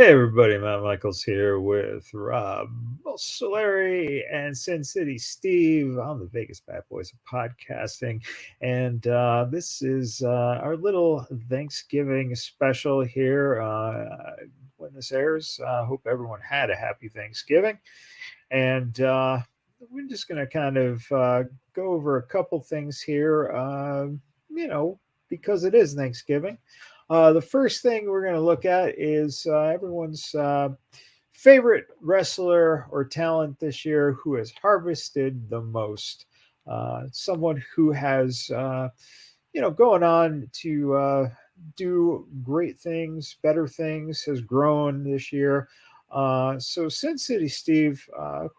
Hey everybody, Matt Michaels here with Rob Solari and Sin City Steve on the Vegas Bad Boys of Podcasting. And this is our little Thanksgiving special here when this airs. Hope everyone had a happy Thanksgiving. And we're just going to kind of go over a couple things here, because it is Thanksgiving. The first thing we're going to look at is everyone's favorite wrestler or talent this year who has harvested the most. Someone who has, going on to do great things, better things, has grown this year. So, Sin City Steve,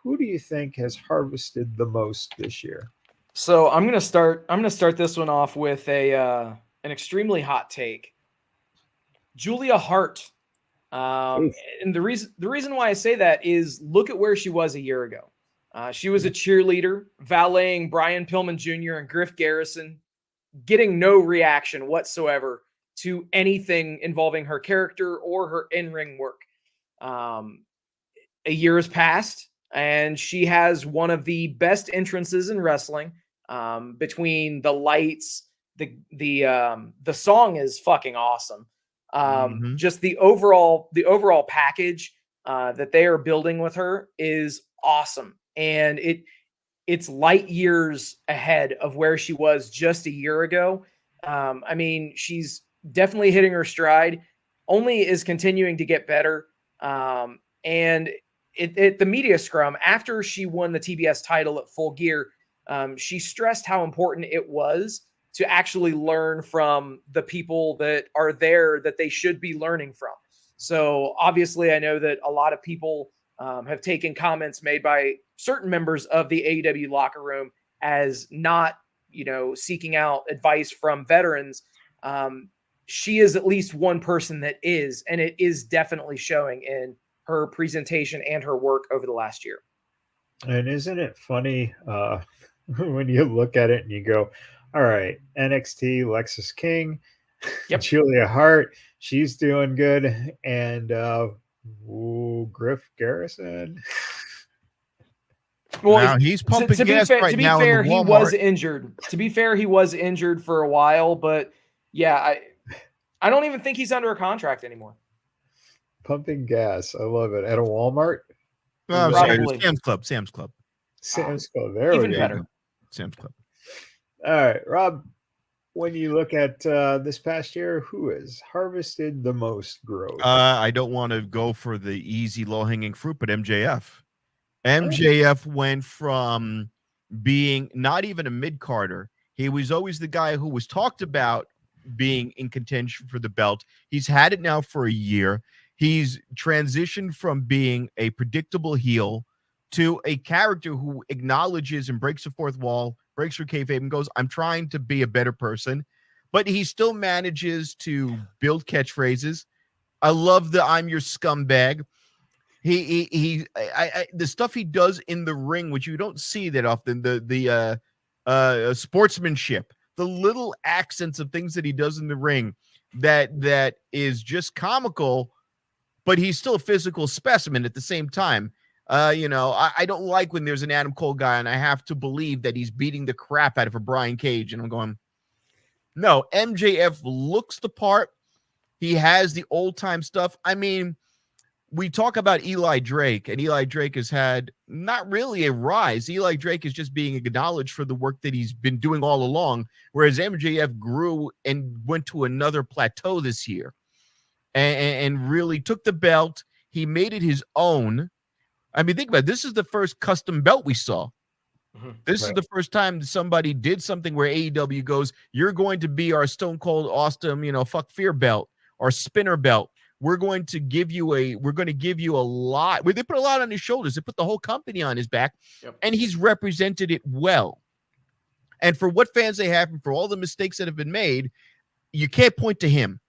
who do you think has harvested the most this year? So I'm gonna start this one off with an extremely hot take. Julia Hart. And the reason why I say that is look at where she was a year ago. She was a cheerleader, valeting Brian Pillman Jr. and Griff Garrison, getting no reaction whatsoever to anything involving her character or her in-ring work. A year has passed, and she has one of the best entrances in wrestling. Between the lights, the song is fucking awesome. Just the overall package that they are building with her is awesome, and it's light years ahead of where she was just a year ago. I mean, she's definitely hitting her stride, only is continuing to get better. And at the media scrum after she won the TBS title at Full Gear, she stressed how important it was to actually learn from the people that are there that they should be learning from. So obviously I know that a lot of people have taken comments made by certain members of the AEW locker room as not, seeking out advice from veterans. She is at least one person that is, and it is definitely showing in her presentation and her work over the last year. And isn't it funny when you look at it and you go, all right, NXT, Lexis King, Yep. Julia Hart, she's doing good. And Griff Garrison. Well, now he's pumping gas right now. To be fair, he was injured. To be fair, he was injured for a while, but yeah, I don't even think he's under a contract anymore. Pumping gas. I love it. At a Walmart? I'm sorry, Sam's Club. Sam's Club. There even we go. Better. Sam's Club. All right, Rob, when you look at this past year, who has harvested the most growth? I don't want to go for the easy, low-hanging fruit, but MJF. MJF went from being not even a mid-carder. He was always the guy who was talked about being in contention for the belt. He's had it now for a year. He's transitioned from being a predictable heel to a character who acknowledges and breaks the fourth wall, breaks through kayfabe, and goes, I'm trying to be a better person. But he still manages to build catchphrases. I love the I'm your scumbag. The stuff he does in the ring, which you don't see that often, the sportsmanship, the little accents of things that he does in the ring that is just comical, but he's still a physical specimen at the same time. I don't like when there's an Adam Cole guy and I have to believe that he's beating the crap out of a Brian Cage. And I'm going, no, MJF looks the part. He has the old time stuff. I mean, we talk about Eli Drake, and Eli Drake has had not really a rise. Eli Drake is just being acknowledged for the work that he's been doing all along, whereas MJF grew and went to another plateau this year and really took the belt. He made it his own. I mean, think about it. This is the first custom belt we saw. This is the first time somebody did something where AEW goes, you're going to be our Stone Cold Austin, fuck fear belt, or spinner belt. We're going to give you a lot. They put a lot on his shoulders. They put the whole company on his back, and he's represented it well. And for what fans they have, and for all the mistakes that have been made, you can't point to him.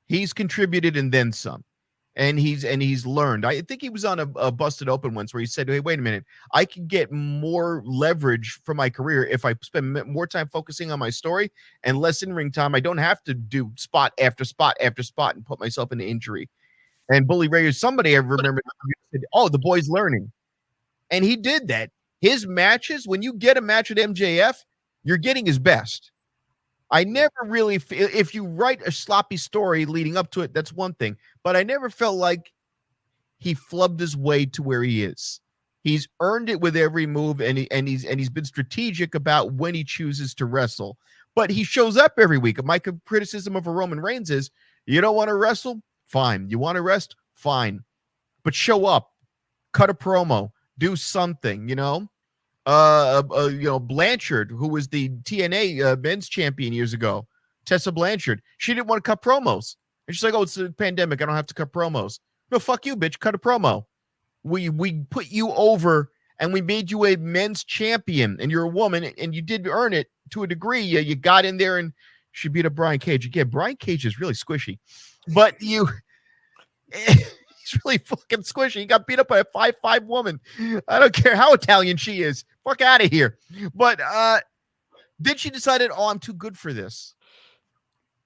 He's contributed and then some. And he's learned. I think he was on a Busted Open once where he said, hey, wait a minute, I can get more leverage for my career if I spend more time focusing on my story and less in-ring time. I don't have to do spot after spot after spot and put myself into injury. And Bully Ray is somebody I remember said, "Oh, the boy's learning," and he did that. His matches, when you get a match with MJF, you're getting his best. I never really feel if you write a sloppy story leading up to it, that's one thing. But I never felt like he flubbed his way to where he is. He's earned it with every move, and he's been strategic about when he chooses to wrestle. But he shows up every week. My criticism of a Roman Reigns is, you don't want to wrestle? Fine. You want to rest? Fine. But show up, cut a promo, do something, you know? Blanchard, who was the TNA men's champion years ago, Tessa Blanchard, she didn't want to cut promos. And she's like, oh, it's a pandemic. I don't have to cut promos. No, fuck you, bitch. Cut a promo. We put you over and we made you a men's champion, and you're a woman, and you did earn it to a degree. You got in there and she beat up Brian Cage. Again, Brian Cage is really squishy, but he's really fucking squishy. He got beat up by a 5'5" woman. I don't care how Italian she is. Fuck out of here. But then she decided, oh, I'm too good for this.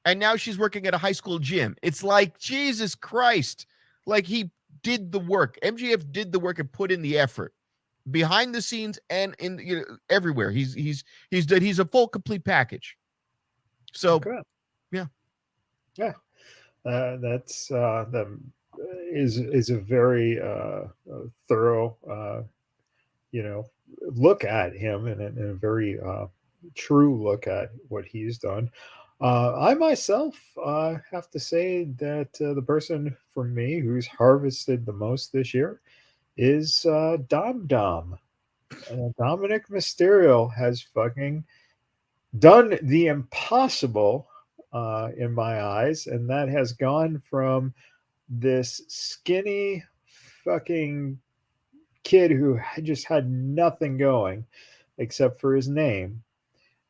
And now she's working at a high school gym. It's like, Jesus Christ. Like, he did the work. MJF did the work and put in the effort behind the scenes and in everywhere. He's a full complete package. So, okay. Yeah. That's that is a very thorough, look at him and a very true look at what he's done. I myself have to say that the person for me who's harvested the most this year is Dom. Dominic Mysterio has fucking done the impossible in my eyes, and that has gone from this skinny fucking kid who just had nothing going except for his name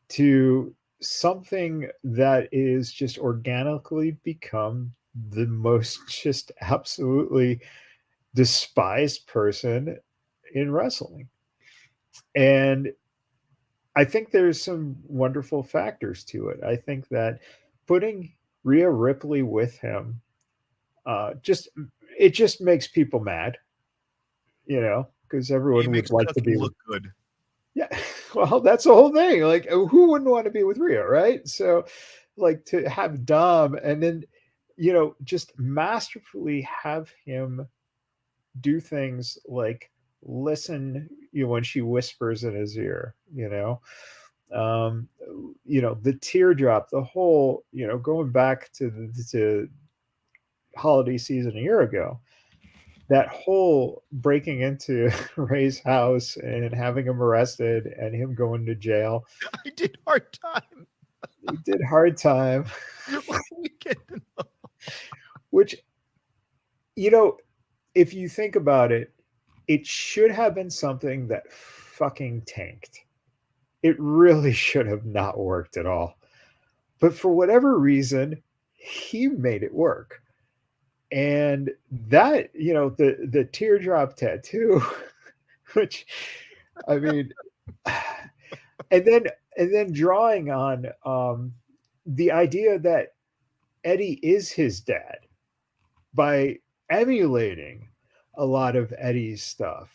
to something that is just organically become the most just absolutely despised person in wrestling. And I think there's some wonderful factors to it. I think that putting Rhea Ripley with him just makes people mad, because everyone would like to be look good. Yeah, well, that's the whole thing. Like, who wouldn't want to be with Rhea, right? So, like, to have Dom and then, just masterfully have him do things like listen, when she whispers in his ear, the teardrop, the whole, going back to the holiday season a year ago. That whole breaking into Ray's house and having him arrested and him going to jail. I did hard time. He did hard time. Which, if you think about it, it should have been something that fucking tanked. It really should have not worked at all. But for whatever reason, he made it work. And that, the teardrop tattoo, which, I mean, and then drawing on the idea that Eddie is his dad by emulating a lot of Eddie's stuff.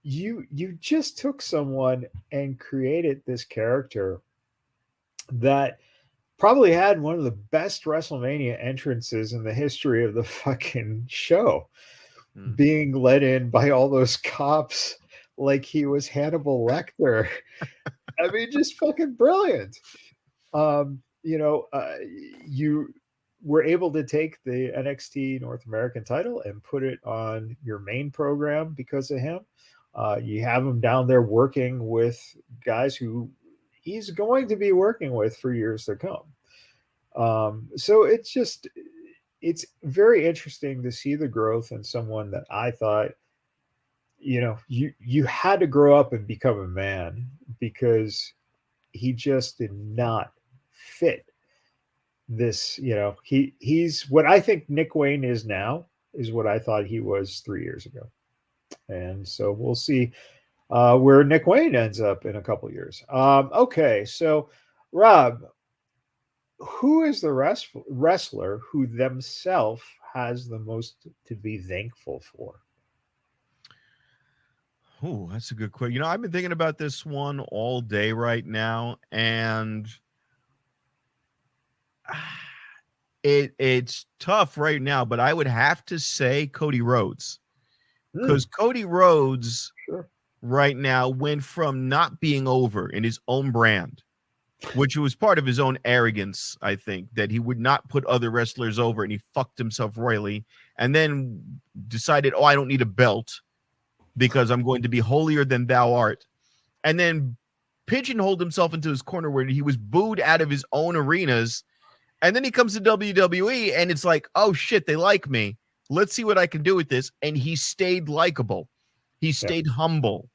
You just took someone and created this character that probably had one of the best WrestleMania entrances in the history of the fucking show, being led in by all those cops like he was Hannibal Lecter. I mean, just fucking brilliant. You were able to take the NXT North American title and put it on your main program because of him. You have him down there working with guys who he's going to be working with for years to come. So it's very interesting to see the growth in someone that I thought, you had to grow up and become a man, because he just did not fit this, he's what I think Nick Wayne is now is what I thought he was 3 years ago. And so we'll see where Nick Wayne ends up in a couple years. Okay, so Rob, who is the wrestler who themselves has the most to be thankful for? Oh, that's a good question. I've been thinking about this one all day right now, and it's tough right now, but I would have to say Cody Rhodes, because Cody Rhodes Sure. right now went from not being over in his own brand, which was part of his own arrogance, I think, that he would not put other wrestlers over, and he fucked himself royally, and then decided, oh, I don't need a belt because I'm going to be holier than thou art, and then pigeonholed himself into his corner where he was booed out of his own arenas. And then he comes to WWE and it's like, oh shit, they like me. Let's see what I can do with this. And he stayed likable. He stayed humble.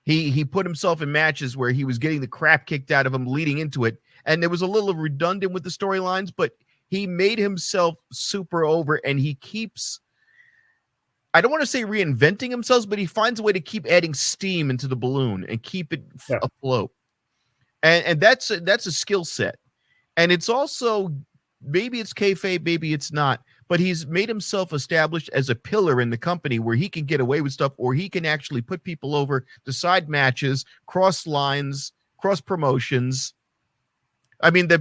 He put himself in matches where he was getting the crap kicked out of him leading into it. And it was a little redundant with the storylines, but he made himself super over, and he keeps, I don't want to say reinventing himself, but he finds a way to keep adding steam into the balloon and keep it afloat. And that's a skill set. And it's also, maybe it's kayfabe, maybe it's not, but he's made himself established as a pillar in the company where he can get away with stuff, or he can actually put people over, decide matches, cross lines, cross promotions. I mean, the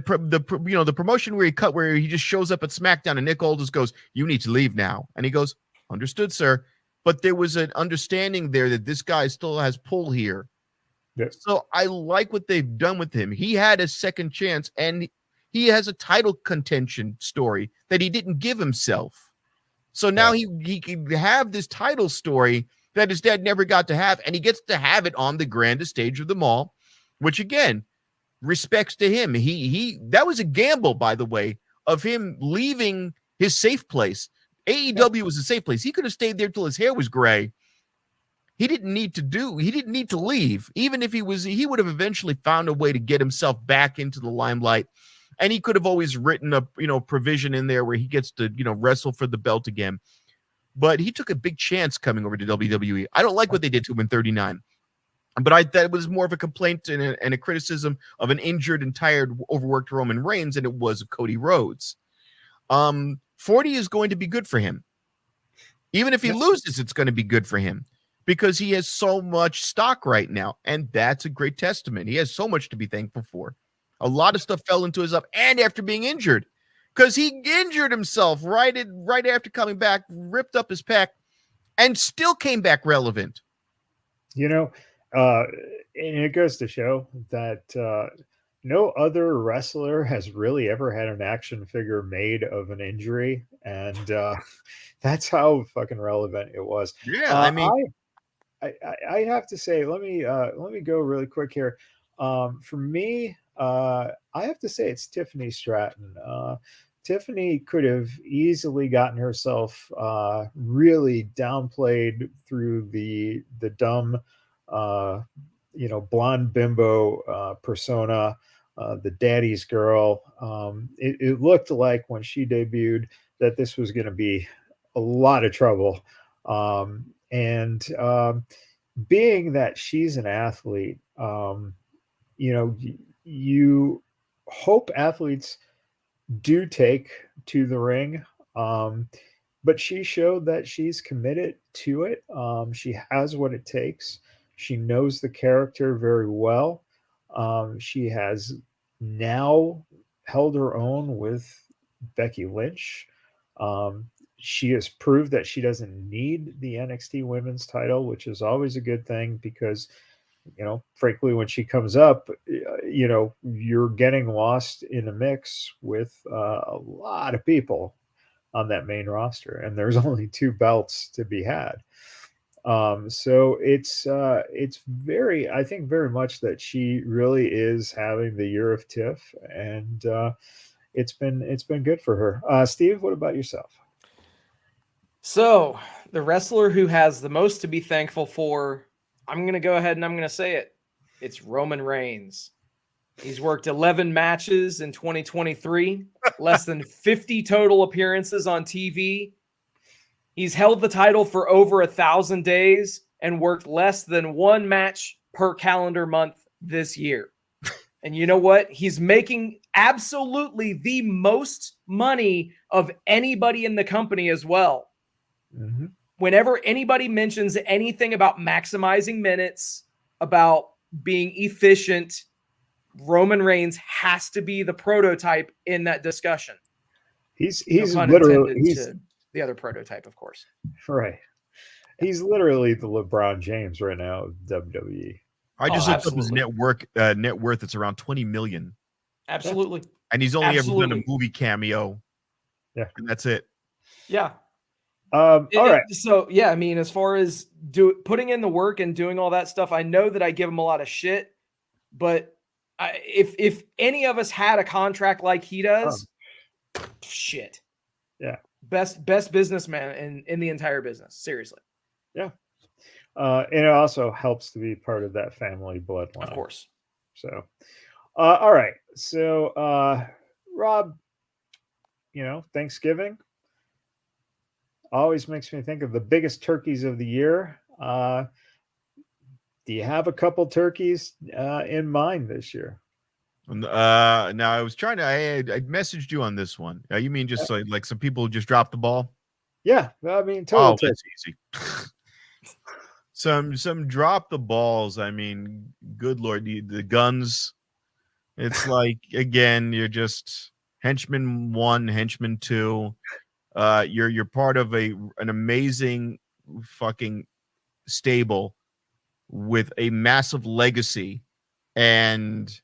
promotion where he just shows up at SmackDown and Nick Aldis goes, "You need to leave now," and he goes, "Understood, sir." But there was an understanding there that this guy still has pull here. Yeah. So I like what they've done with him. He had a second chance, and he has a title contention story that he didn't give himself. So now he can have this title story that his dad never got to have, and he gets to have it on the grandest stage of them all, which again, respects to him. He that was a gamble, by the way, of him leaving his safe place. AEW was a safe place. He could have stayed there till his hair was gray. He didn't need to leave. Even if he would have eventually found a way to get himself back into the limelight. And he could have always written a provision in there where he gets to wrestle for the belt again. But he took a big chance coming over to WWE. I don't like what they did to him in 39. But that was more of a complaint and a criticism of an injured and tired, overworked Roman Reigns than it was of Cody Rhodes. 40 is going to be good for him. Even if he loses, it's going to be good for him because he has so much stock right now. And that's a great testament. He has so much to be thankful for. A lot of stuff fell into his up, and after being injured, because he injured himself right after coming back, ripped up his pec, and still came back relevant. And it goes to show that no other wrestler has really ever had an action figure made of an injury, and that's how fucking relevant it was. Yeah, I mean, I have to say, let me go really quick here. For me, I have to say it's Tiffany Stratton. Tiffany could have easily gotten herself really downplayed through the dumb, blonde bimbo persona, the daddy's girl. It looked like when she debuted that this was going to be a lot of trouble. Being that she's an athlete, you hope athletes do take to the ring, but she showed that she's committed to it. She has what it takes. She knows the character very well. She has now held her own with Becky Lynch. She has proved that she doesn't need the NXT women's title, which is always a good thing because, frankly, when she comes up, you're getting lost in a mix with a lot of people on that main roster, and there's only 2 belts to be had. So it's I think very much that she really is having the year of Tiff, and it's been good for her. Steve, what about yourself? So the wrestler who has the most to be thankful for, I'm going to go ahead and I'm going to say it. It's Roman Reigns. He's worked 11 matches in 2023, less than 50 total appearances on TV. He's held the title for over 1,000 days and worked less than 1 match per calendar month this year. And you know what? He's making absolutely the most money of anybody in the company as well. Mm-hmm. Whenever anybody mentions anything about maximizing minutes, about being efficient, Roman Reigns has to be the prototype in that discussion. He's No pun literally intended to the other prototype, of course. right. He's literally the LeBron James right now of WWE. I just looked absolutely. up his net worth. It's around 20 million. Absolutely. And he's only ever done a Absolutely. movie cameo. Yeah. And that's it. Yeah. All right. So yeah, I mean, as far as putting in the work and doing all that stuff, I know that I give him a lot of shit, but if any of us had a contract like he does, shit. Yeah. Best businessman in the entire business. Seriously. Yeah. And it also helps to be part of that family bloodline. Of course. So, all right. So, Rob, Thanksgiving always makes me think of the biggest turkeys of the year. Do you have a couple turkeys in mind this year? Now I was trying to. I messaged you on this one. You mean just like some people just dropped the ball? Yeah, I mean, total turkey. That's easy. some drop the balls. I mean, good Lord, the guns. It's like, again, you're just henchman 1, henchman 2. You're part of an amazing fucking stable with a massive legacy, and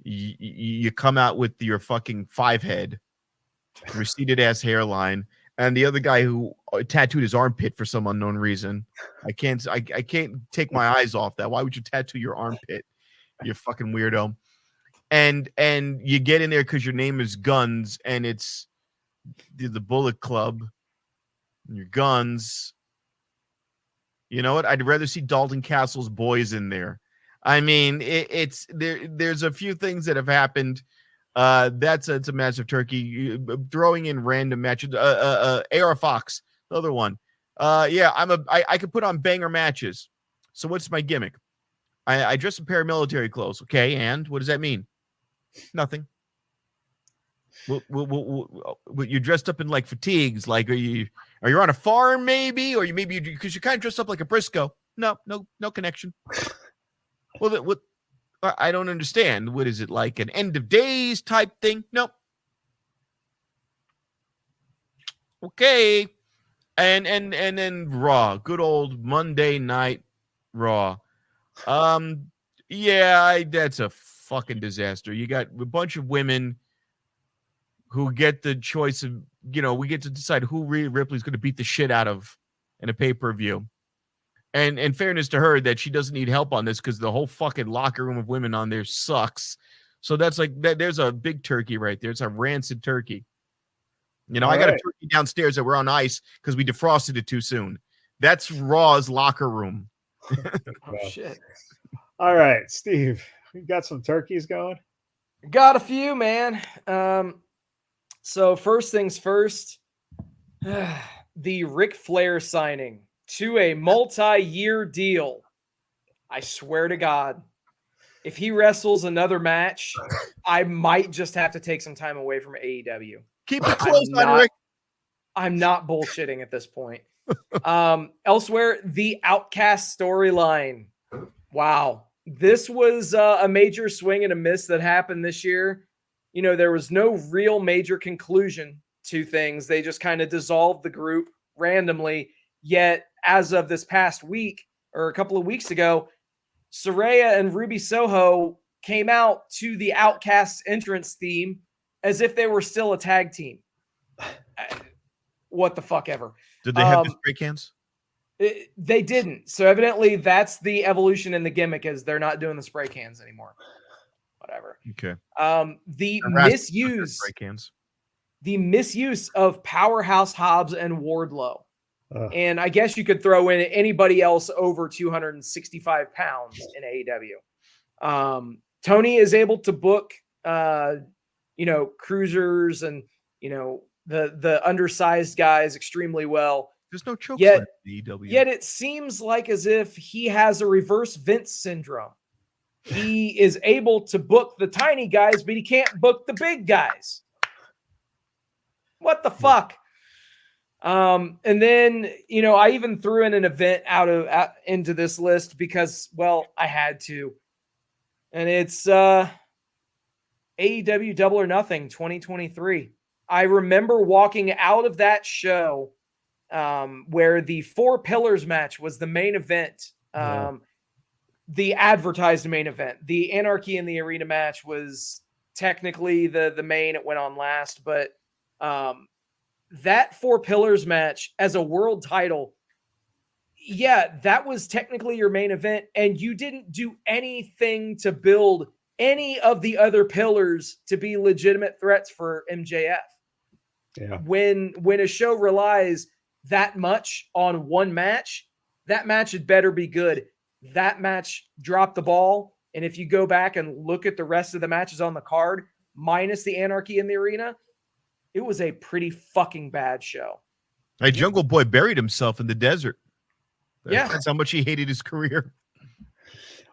you come out with your fucking 5-head, receded ass hairline, and the other guy who tattooed his armpit for some unknown reason. I can't take my eyes off that. Why would you tattoo your armpit? You fucking weirdo. And you get in there because your name is Guns, and it's the Bullet Club, and your guns. You know what? I'd rather see Dalton Castle's boys in there. I mean, it's there. There's a few things that have happened. It's a massive turkey. Throwing in random matches. AR Fox, the other one. I could put on banger matches. So what's my gimmick? I dress in paramilitary clothes. Okay, and what does that mean? Nothing. You're dressed up in like fatigues. Like, are you on a farm maybe, or because you're kind of dressed up like a Briscoe? No connection. Well, what? I don't understand. What is it, like an end of days type thing? Nope. Okay. And then Raw, good old Monday Night Raw. That's a fucking disaster. You got a bunch of women who get the choice of, we get to decide who Rhea Ripley's going to beat the shit out of in a pay-per-view. And in fairness to her, that she doesn't need help on this because the whole fucking locker room of women on there sucks. So that's like that. There's a big turkey right there. It's a rancid turkey. I got a turkey downstairs that we're on ice because we defrosted it too soon. That's Raw's locker room. Oh shit! All right, Steve, we got some turkeys going. Got a few, man. So first things first, the Ric Flair signing to a multi-year deal. I swear to God, if he wrestles another match, I might just have to take some time away from AEW. Keep it close on Rick. I'm not bullshitting at this point. Elsewhere, the Outcast storyline. Wow. This was a major swing and a miss that happened this year. There was no real major conclusion to things. They just kind of dissolved the group randomly. Yet, as of this past week or a couple of weeks ago, Saraya and Ruby Soho came out to the Outcast entrance theme as if they were still a tag team. What the fuck ever. Did they have the spray cans? They didn't. So evidently that's the evolution in the gimmick, is they're not doing the spray cans anymore. Whatever. Okay. The misuse of Powerhouse Hobbs and Wardlow. And I guess you could throw in anybody else over 265 pounds in AEW. Tony is able to book, cruisers and, the undersized guys extremely well. There's no choke slam in AEW. Yet it seems like as if he has a reverse Vince syndrome. he is able to book the tiny guys, but he can't book the big guys. What the fuck? And then, you know, I even threw in an event out into this list because, well, I had to. And it's AEW Double or Nothing 2023. I remember walking out of that show where the Four Pillars match was the main event, the advertised main event. The Anarchy in the Arena match was technically the main. It went on last, but that Four Pillars match as a world title, yeah, that was technically your main event, and you didn't do anything to build any of the other pillars to be legitimate threats for MJF. Yeah. When a show relies that much on one match, that match had better be good. That match dropped the ball, and if you go back and look at the rest of the matches on the card, minus the Anarchy in the Arena, it was a pretty fucking bad show. Hey, Jungle Boy buried himself in the desert. Yeah. That's how much he hated his career.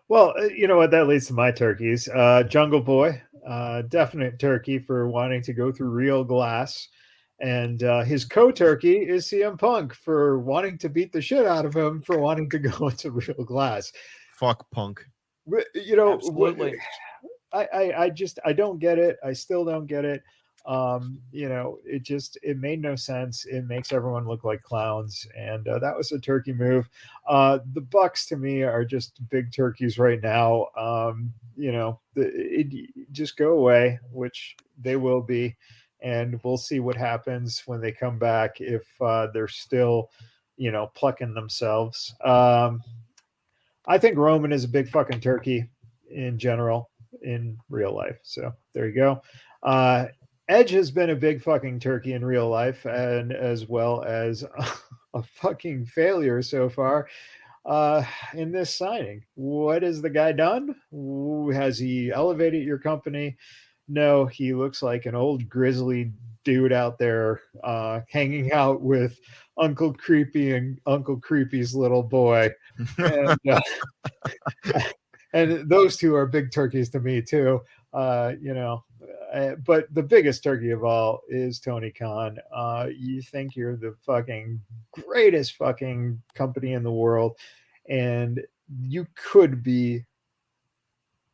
Well, you know what? That leads to my turkeys. Jungle Boy, definite turkey for wanting to go through real glass. And his co-turkey is CM Punk for wanting to beat the shit out of him for wanting to go into real glass. Fuck Punk. You know, absolutely. I don't get it. I still don't get it. You know, it made no sense. It makes everyone look like clowns, and that was a turkey move. The Bucks to me are just big turkeys right now. You know, just go away, which they will be, and we'll see what happens when they come back if they're still, you know, plucking themselves. I think Roman is a big fucking turkey in general in real life. So there you go. Edge has been a big fucking turkey in real life, and as well as a fucking failure so far in this signing. What has the guy done? Has he elevated your company? No, he looks like an old grizzly dude out there hanging out with Uncle Creepy and Uncle Creepy's little boy. And, and those two are big turkeys to me too. You know, but the biggest turkey of all is Tony Khan. You think you're the fucking greatest fucking company in the world, and you could be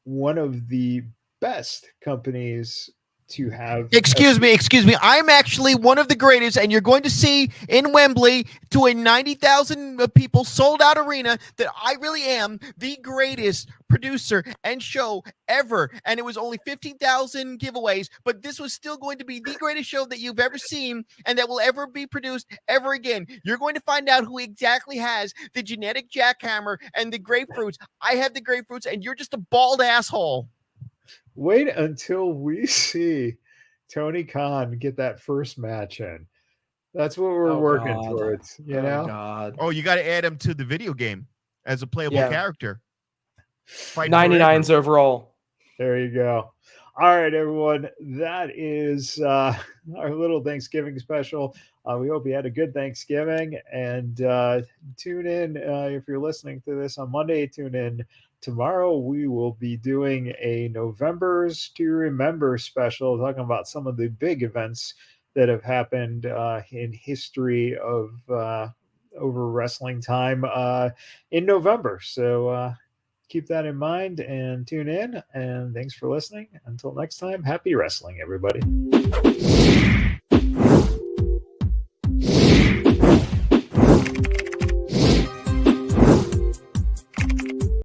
one of the best companies to have. Excuse me. I'm actually one of the greatest, and you're going to see in Wembley to a 90,000 people sold out arena that I really am the greatest producer and show ever. And it was only 15,000 giveaways, but this was still going to be the greatest show that you've ever seen and that will ever be produced ever again. You're going to find out who exactly has the genetic jackhammer and the grapefruits. I have the grapefruits, and you're just a bald asshole. Wait until we see Tony Khan get that first match in. That's what we're working towards, you know? God. Oh, you got to add him to the video game as a playable character. 99s overall. There you go. All right, everyone. That is our little Thanksgiving special. We hope you had a good Thanksgiving, and tune in if you're listening to this on Monday. Tune in tomorrow. We will be doing a November's to Remember special, talking about some of the big events that have happened in history of over wrestling time in November. So keep that in mind and tune in. And thanks for listening. Until next time, happy wrestling, everybody.